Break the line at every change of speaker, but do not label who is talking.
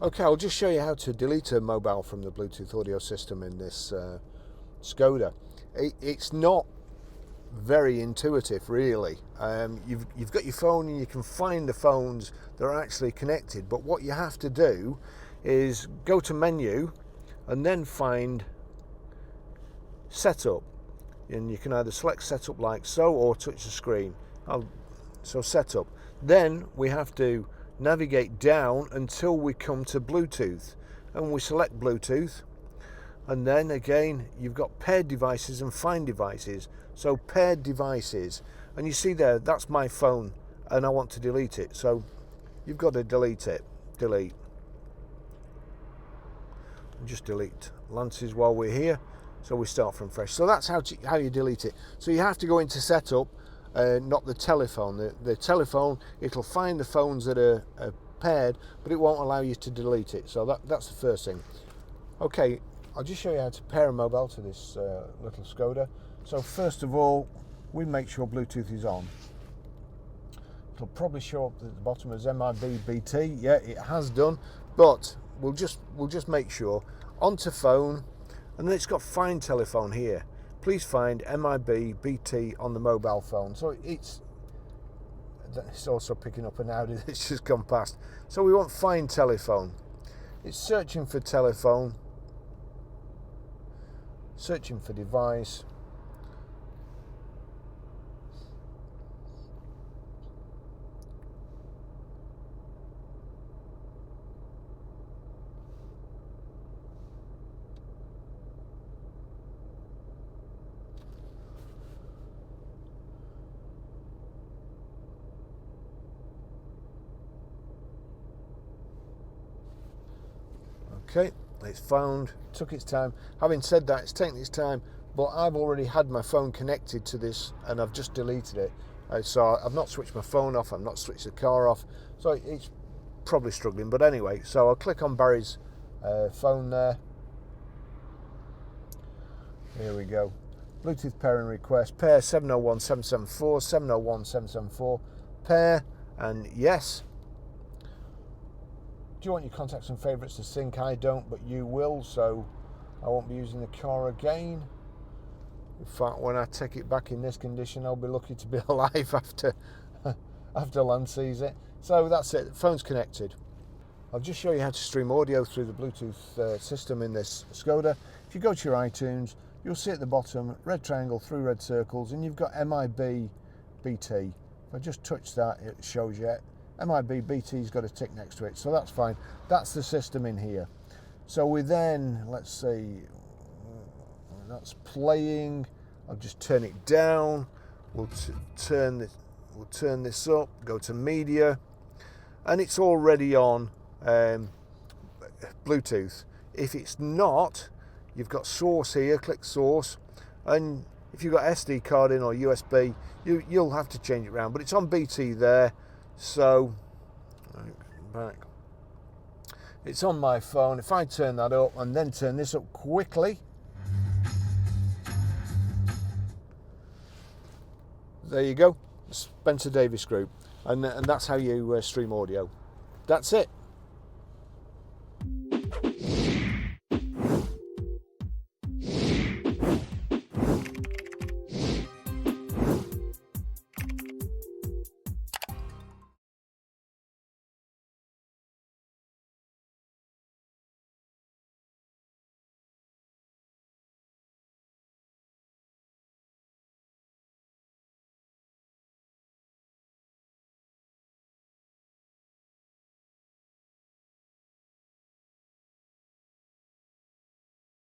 Okay, I'll just show you how to delete a mobile from the Bluetooth audio system in this SKODA. It's not very intuitive, really. You've got your phone and you can find the phones that are actually connected, but what you have to do is go to menu and then find setup, and you can either select setup like so or touch the screen. So setup, then we have to navigate down until we come to Bluetooth, and we select Bluetooth, and then again you've got paired devices and find devices. So paired devices, and you see there, that's my phone and I want to delete it, so you've got to delete it. Delete, and just delete Lances while we're here, so we start from fresh. So that's how you delete it. So you have to go into setup, not the telephone. The telephone, it'll find the phones that are paired, but it won't allow you to delete it. So that's the first thing. Okay, I'll just show you how to pair a mobile to this little SKODA. So first of all, we make sure Bluetooth is on. It'll probably show up at the bottom as MIB BT. Yeah, it has done, but we'll just make sure. Onto phone, and then it's got find telephone here. Please find MIB BT on the mobile phone. So it's also picking up an Audi that's just gone past. So we want find telephone. It's searching for telephone, searching for device. Okay, it's found, took its time. Having said that, it's taken its time, but I've already had my phone connected to this and I've just deleted it. So I've not switched my phone off, I've not switched the car off, so it's probably struggling. But anyway, so I'll click on Barry's phone there. Here we go. Bluetooth pairing request, pair 701-774, 701-774, pair, and yes. Do you want your contacts and favourites to sync? I don't, but you will, so I won't be using the car again. In fact, when I take it back in this condition, I'll be lucky to be alive after Land sees it. So that's it, the phone's connected. I'll just show you how to stream audio through the Bluetooth system in this SKODA. If you go to your iTunes, you'll see at the bottom, red triangle through red circles, and you've got MIB BT. If I just touch that, it shows you it. MIB BT's got a tick next to it, so that's fine. That's the system in here. So we then, let's see, that's playing. I'll just turn it down. We'll turn this up. Go to media, and it's already on Bluetooth. If it's not, you've got source here. Click source, and if you've got SD card in or USB, you'll have to change it around. But it's on BT there. So, back. It's on my phone. If I turn that up and then turn this up quickly, there you go, Spencer Davis Group, and that's how you stream audio. That's it.